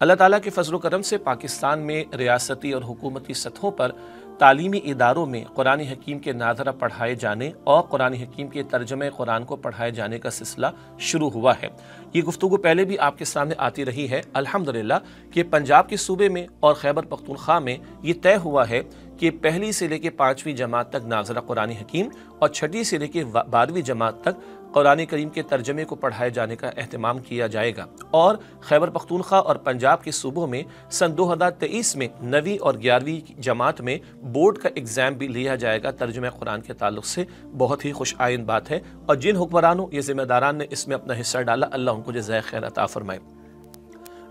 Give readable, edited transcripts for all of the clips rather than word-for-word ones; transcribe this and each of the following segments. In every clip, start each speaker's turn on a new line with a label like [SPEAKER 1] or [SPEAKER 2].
[SPEAKER 1] اللہ تعالیٰ کے فضل و کرم سے پاکستان میں ریاستی اور حکومتی سطحوں پر تعلیمی اداروں میں قرآن حکیم کے ناظرہ پڑھائے جانے اور قرآن حکیم کے ترجمہ قرآن کو پڑھائے جانے کا سلسلہ شروع ہوا ہے۔ یہ گفتگو پہلے بھی آپ کے سامنے آتی رہی ہے الحمدللہ کہ پنجاب کے صوبے میں اور خیبر پختونخوا میں یہ طے ہوا ہے کہ پہلی سے لے کے 5ویں جماعت تک ناظرہ قرآن حکیم اور 6ٹھی سے لے کے 12ویں جماعت تک قرآن کریم کے ترجمے کو پڑھائے جانے کا اہتمام کیا جائے گا، اور خیبر پختونخوا اور پنجاب کے صوبوں میں سن 2023 میں 9ویں اور 11ویں جماعت میں بورڈ کا ایگزام بھی لیا جائے گا ترجمہ قرآن کے تعلق سے۔ بہت ہی خوش آئند بات ہے، اور جن حکمرانوں یا ذمہ داران نے اس میں اپنا حصہ ڈالا، اللہ ان کو جزائے خیر عطا فرمائے۔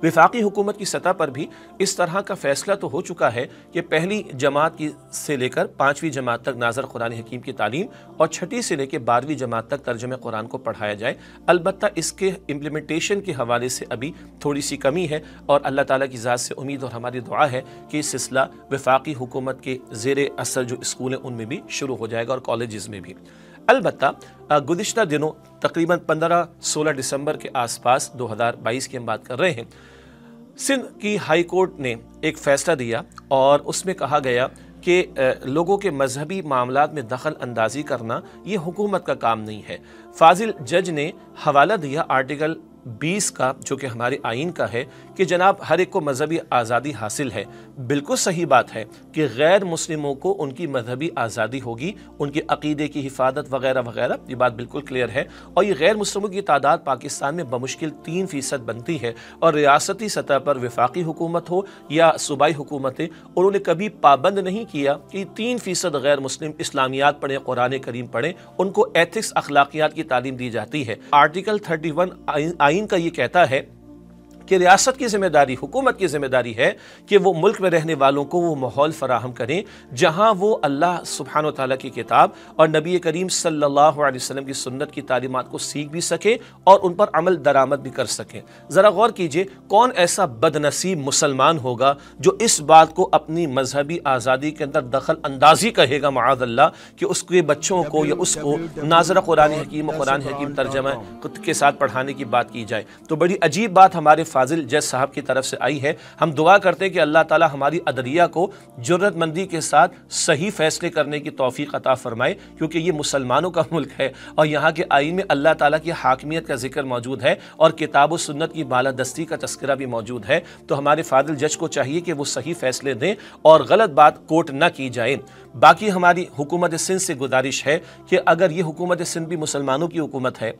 [SPEAKER 1] وفاقی حکومت کی سطح پر بھی اس طرح کا فیصلہ تو ہو چکا ہے کہ پہلی جماعت سے لے کر 5ویں جماعت تک ناظر قرآن حکیم کی تعلیم اور 6ٹھی سے لے کے 12ویں جماعت تک ترجمہ قرآن کو پڑھایا جائے۔ البتہ اس کے امپلیمنٹیشن کے حوالے سے ابھی تھوڑی سی کمی ہے، اور اللہ تعالیٰ کی ذات سے امید اور ہماری دعا ہے کہ یہ سلسلہ وفاقی حکومت کے زیر اثر جو اسکول ہیں ان میں بھی شروع ہو جائے گا، اور کالجز میں بھی۔ البتہ گزشتہ دنوں تقریباً 15-16 دسمبر کے آس پاس 2022 کی ہم بات کر رہے ہیں، سندھ کی ہائی کورٹ نے ایک فیصلہ دیا اور اس میں کہا گیا کہ لوگوں کے مذہبی معاملات میں دخل اندازی کرنا یہ حکومت کا کام نہیں ہے۔ فاضل جج نے حوالہ دیا آرٹیکل 20 کا، جو کہ ہمارے آئین کا ہے، کہ جناب ہر ایک کو مذہبی آزادی حاصل ہے۔ بالکل صحیح بات ہے کہ غیر مسلموں کو ان کی مذہبی آزادی ہوگی، ان کے عقیدے کی حفاظت وغیرہ وغیرہ، یہ بات بالکل کلیئر ہے، اور یہ غیر مسلموں کی تعداد پاکستان میں بمشکل 3% بنتی ہے، اور ریاستی سطح پر وفاقی حکومت ہو یا صوبائی حکومتیں، انہوں نے کبھی پابند نہیں کیا کہ 3% غیر مسلم اسلامیات پڑھیں، قرآن کریم پڑھیں، ان کو ایتھکس اخلاقیات کی تعلیم دی جاتی ہے۔ آرٹیکل 31 آئین کا یہ کہتا ہے کہ ریاست کی ذمہ داری، حکومت کی ذمہ داری ہے کہ وہ ملک میں رہنے والوں کو وہ ماحول فراہم کریں جہاں وہ اللہ سبحانہ و تعالیٰ کی کتاب اور نبی کریم صلی اللہ علیہ وسلم کی سنت کی تعلیمات کو سیکھ بھی سکیں اور ان پر عمل درآمد بھی کر سکیں۔ ذرا غور کیجئے، کون ایسا بد نصیب مسلمان ہوگا جو اس بات کو اپنی مذہبی آزادی کے اندر دخل اندازی کہے گا معاذ اللہ کہ اس کے بچوں کو یا اس کو ناظرہ قرآن حکیم و قرآن حکیم ترجمہ کے ساتھ پڑھانے کی بات کی جائے؟ تو بڑی عجیب بات ہمارے فاضل جج صاحب کی طرف سے آئی ہے۔ ہم دعا کرتے ہیں کہ اللہ تعالی ہماری عدلیہ کو جرات مندی کے ساتھ صحیح فیصلے کرنے کی توفیق عطا فرمائے، کیونکہ یہ مسلمانوں کا ملک ہے اور یہاں کے آئین میں اللہ تعالیٰ کی حاکمیت کا ذکر موجود ہے اور کتاب و سنت کی بالادستی کا تذکرہ بھی موجود ہے۔ تو ہمارے فاضل جج کو چاہیے کہ وہ صحیح فیصلے دیں اور غلط بات کوٹ نہ کی جائے۔ باقی ہماری حکومت سندھ سے گزارش ہے کہ اگر یہ حکومت سندھ بھی مسلمانوں کی حکومت ہے،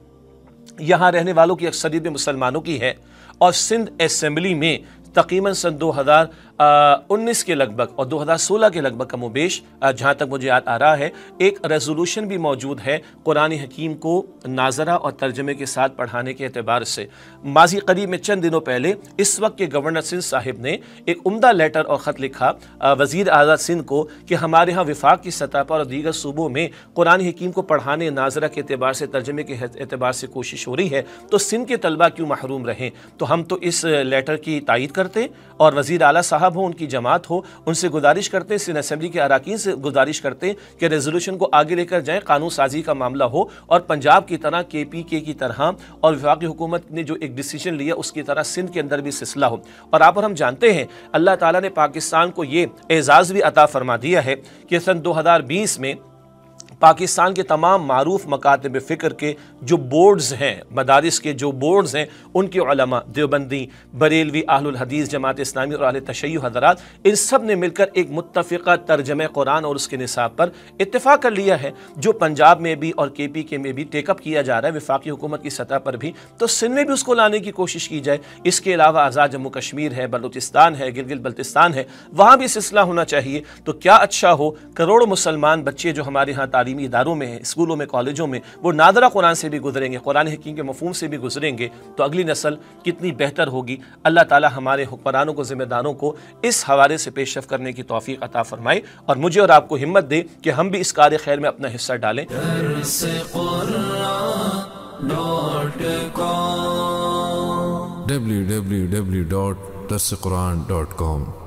[SPEAKER 1] یہاں رہنے والوں کی اکثریت بھی مسلمانوں کی ہے، اور سندھ اسمبلی میں تقریباً سن 2019 کے لگ بھگ اور 2016 کے لگ بھگ کم و بیش جہاں تک مجھے یاد آ رہا ہے، ایک ریزولوشن بھی موجود ہے قرآن حکیم کو ناظرہ اور ترجمے کے ساتھ پڑھانے کے اعتبار سے۔ ماضی قریب میں چند دنوں پہلے اس وقت کے گورنر سندھ صاحب نے ایک عمدہ لیٹر اور خط لکھا وزیر اعظم سندھ کو کہ ہمارے ہاں وفاق کی سطح پر اور دیگر صوبوں میں قرآن حکیم کو پڑھانے ناظرہ کے اعتبار سے، ترجمے کے اعتبار سے کوشش ہو رہی ہے، تو سندھ کے طلبہ کیوں محروم رہیں؟ تو ہم تو اس لیٹر کی تائید کرتے اور وزیر اعلیٰ صاحب ہوں، ان کی جماعت ہو، ان سے گزارش کرتے، سندھ اسمبلی کے اراکین سے گزارش کرتے کہ ریزولوشن کو آگے لے کر جائیں، قانون سازی کا معاملہ ہو، اور پنجاب کی طرح KPK کی طرح اور وفاقی حکومت نے جو ایک ڈیسیجن لیا اس کی طرح سندھ کے اندر بھی سلسلہ ہو۔ اور آپ اور ہم جانتے ہیں اللہ تعالیٰ نے پاکستان کو یہ اعزاز بھی عطا فرما دیا ہے کہ سن 2020 میں پاکستان کے تمام معروف مکاتب فکر کے جو بورڈز ہیں، مدارس کے جو بورڈز ہیں، ان کے علماء، دیوبندی، بریلوی، اہل الحدیث، جماعت اسلامی اور اہل تشیع حضرات، ان سب نے مل کر ایک متفقہ ترجمہ قرآن اور اس کے نصاب پر اتفاق کر لیا ہے، جو پنجاب میں بھی اور KPK میں بھی ٹیک اپ کیا جا رہا ہے، وفاقی حکومت کی سطح پر بھی، تو سندھ میں بھی اس کو لانے کی کوشش کی جائے۔ اس کے علاوہ آزاد جموں کشمیر ہے، بلوچستان ہے، گلگت بلتستان ہے، وہاں بھی سلسلہ ہونا چاہیے۔ تو کیا اچھا ہو، کروڑوں مسلمان بچے جو ہمارے ہاں تعلیمی اداروں میں ہیں، اسکولوں میں، کالجوں میں، وہ ناظرہ قرآن سے بھی گزریں گے، قرآن حکیم کے مفہوم سے بھی گزریں گے، تو اگلی نسل کتنی بہتر ہوگی۔ اللہ تعالی ہمارے حکمرانوں کو، ذمہ داروں کو اس حوالے سے پیش رفت کرنے کی توفیق عطا فرمائے اور مجھے اور آپ کو ہمت دے کہ ہم بھی اس کار خیر میں اپنا حصہ ڈالیں۔
[SPEAKER 2] www.darsequran.com